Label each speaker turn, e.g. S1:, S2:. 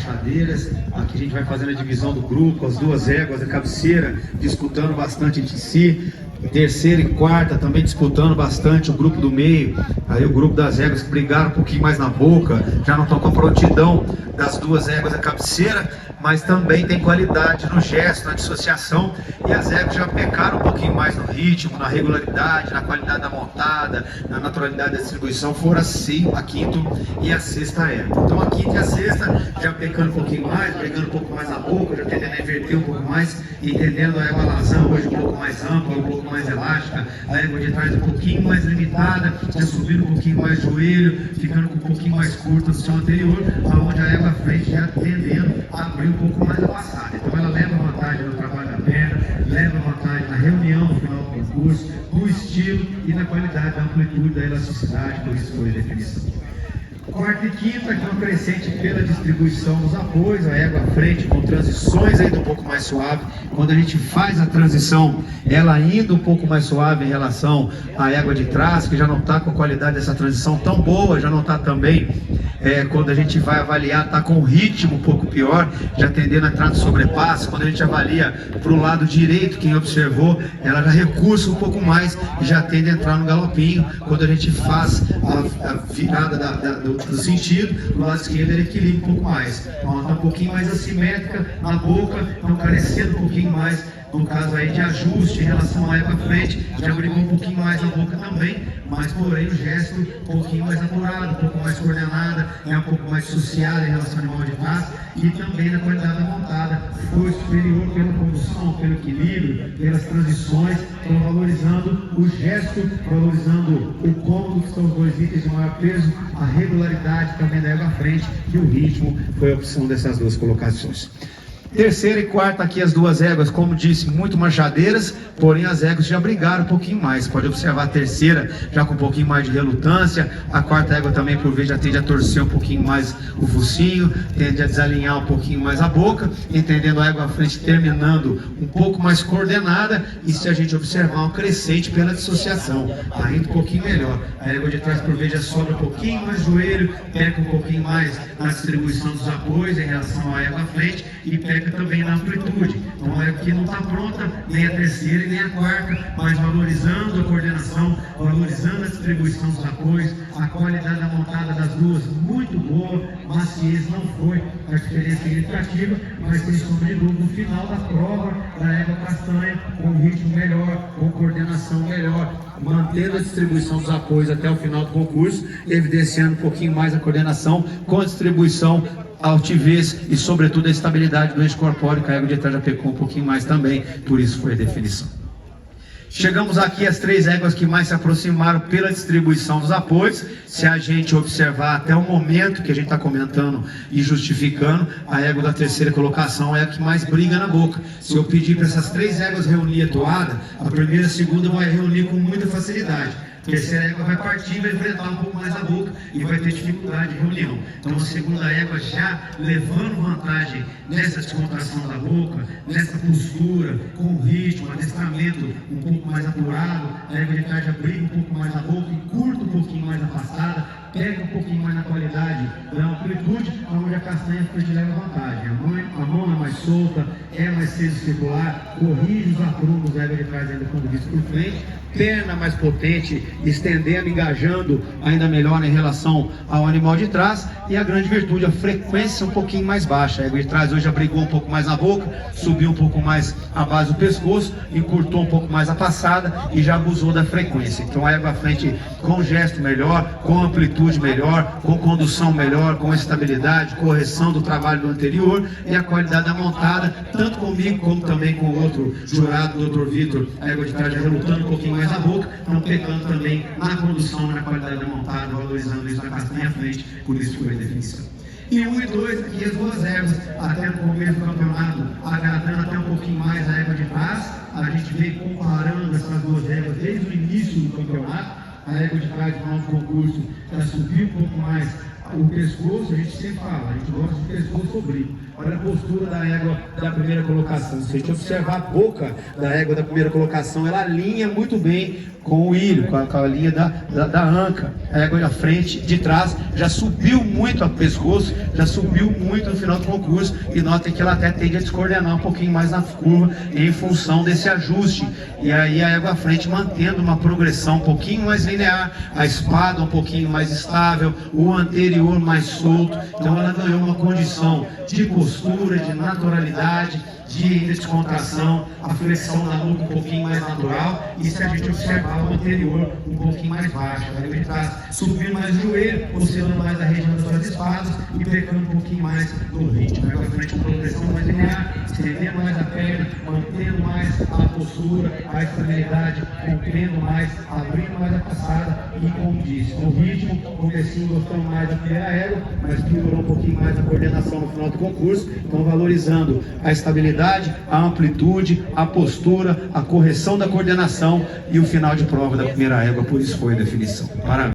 S1: machadeiras. Aqui a gente vai fazendo a divisão do grupo, as duas éguas da cabeceira disputando bastante entre si. Terceira e quarta também disputando bastante, o grupo do meio, aí o grupo das éguas que brigaram um pouquinho mais na boca, já não estão com a prontidão das duas éguas da cabeceira, mas também tem qualidade no gesto, na dissociação, e as éguas já pecaram um pouquinho mais no ritmo, na regularidade, na qualidade da montada, na naturalidade da distribuição, foram a quinta e a sexta égua. Então a quinta e a sexta já pecando um pouquinho mais, brigando um pouco mais na boca, já tendendo a inverter um pouco mais, entendendo a égua lazão hoje um pouco mais ampla, um pouco mais elástica, a égua de trás um pouquinho mais limitada, já subindo um pouquinho mais joelho, ficando com um pouquinho mais curta do seu anterior, aonde a égua à frente já tendendo a abrir um pouco mais a passada. Então ela leva vantagem no trabalho da perna, leva vantagem na reunião no final do concurso, no estilo e na qualidade da amplitude, da elasticidade, por isso foi a definição. Quarta e quinta, que é um crescente pela distribuição dos apoios, a égua à frente com transições ainda um pouco mais suave. Quando a gente faz a transição, ela ainda um pouco mais suave em relação à égua de trás, que já não está com a qualidade dessa transição tão boa, já não está também, quando a gente vai avaliar, está com um ritmo um pouco pior, já tendendo a entrar no sobrepasso. Quando a gente avalia para o lado direito, quem observou, ela já recursa um pouco mais e já tende a entrar no galopinho. Quando a gente faz a virada do sentido, do lado esquerdo ele equilibra um pouco mais. Então ela está um pouquinho mais assimétrica na boca, então carecendo um pouquinho mais, no caso aí de ajuste em relação à égua à frente, já brigou um pouquinho mais na boca também, mas porém o gesto um pouquinho mais apurado, um pouco mais coordenada, um pouco mais associada em relação ao animal de trás, e também na qualidade da montada, foi superior pela condução, pelo equilíbrio, pelas transições, então valorizando o gesto, valorizando o cômodo, que são os dois itens de maior peso, a regularidade também da égua à frente, e o ritmo foi a opção dessas duas colocações. Terceira e quarta aqui as duas éguas, como disse, muito machadeiras, porém as éguas já brigaram um pouquinho mais. Pode observar a terceira já com um pouquinho mais de relutância, a quarta égua também por vezes já tende a torcer um pouquinho mais o focinho, tende a desalinhar um pouquinho mais a boca, entendendo a égua à frente terminando um pouco mais coordenada, e se a gente observar um crescente pela dissociação, ainda um pouquinho melhor. A égua de trás por vezes já sobra um pouquinho mais joelho, peca um pouquinho mais na distribuição dos apoios em relação à égua à frente, e peca também na amplitude. Então é que não está pronta nem a terceira e nem a quarta, mas valorizando a coordenação, valorizando a distribuição dos apoios, a qualidade da montada das duas muito boa, maciez não foi a diferença significativa, mas sem sombra de dúvida, no final da prova da égua castanha, com ritmo melhor, com coordenação melhor, mantendo a distribuição dos apoios até o final do concurso, evidenciando um pouquinho mais a coordenação com a distribuição, a altivez e sobretudo a estabilidade do eixo corpóreo, que a égua de trás já pecou um pouquinho mais também, por isso foi a definição. Chegamos aqui às três éguas que mais se aproximaram pela distribuição dos apoios. Se a gente observar até o momento que a gente está comentando e justificando, a égua da terceira colocação é a que mais briga na boca. Se eu pedir para essas três éguas reunir a toada, a primeira e a segunda vai reunir com muita facilidade. A terceira égua vai partir, vai enfrentar um pouco mais a boca e vai ter dificuldade de reunião. Então a segunda égua já levando vantagem nessa descontração da boca, nessa postura, com o ritmo, adestramento um pouco mais apurado, a égua de trás já briga um pouco mais a boca e curta um pouquinho mais a passada, pega um pouquinho mais na qualidade da amplitude, onde a castanha frente leva vantagem. A mão é mais solta, é mais circular, corrige os aprumos da égua de trás ainda quando visto por frente, perna mais potente, estendendo, engajando ainda melhor em relação ao animal de trás, e a grande virtude, a frequência um pouquinho mais baixa. A égua de trás hoje abrigou um pouco mais na boca, subiu um pouco mais a base do pescoço, encurtou um pouco mais a passada e já abusou da frequência. Então a égua à frente com gesto melhor, com amplitude melhor, com condução melhor, com estabilidade, correção do trabalho do anterior e a qualidade da montada, tanto comigo como também com o outro jurado, o Dr. Vitor, a égua de trás já relutando um pouquinho mais na boca, não pecando também na condução, na qualidade da montada, valorizando isso na castanha à frente, por isso foi a definição. E 1 e 2, aqui as duas éguas, até no começo do campeonato, agradando até um pouquinho mais a égua de trás. A gente veio comparando essas duas éguas desde o início do campeonato. A égua de trás, no final do concurso, ela subiu um pouco mais o pescoço, a gente sempre fala, a gente gosta de pescoço oblíquo. Olha a postura da égua da primeira colocação. Se a gente observar a boca da égua da primeira colocação, ela alinha muito bem com o ilho, com a linha da anca. A égua da frente, de trás, já subiu muito o pescoço, já subiu muito no final do concurso, e notem que ela até tende a descoordenar um pouquinho mais na curva em função desse ajuste. E aí a égua à frente mantendo uma progressão um pouquinho mais linear, a espada um pouquinho mais estável, o anterior mais solto. Então ela ganhou uma condição de postura, de naturalidade, de descontração, a flexão da nuca um pouquinho mais natural, e se a gente observar o anterior um pouquinho mais baixo, ele está subindo mais o joelho, oscilando mais a região das suas espadas e pegando um pouquinho mais no ritmo. Agora frente uma progressão mais linear, estendendo mais a perna, mantendo mais a postura, a estabilidade, rompendo mais, abrindo mais a passada e, como disse, no ritmo, comecinho gostando mais da primeira égua, mas piorou um pouquinho mais a coordenação no final do concurso, então valorizando a estabilidade, a amplitude, a postura, a correção da coordenação e o final de prova da primeira égua, por isso foi a definição. Parabéns.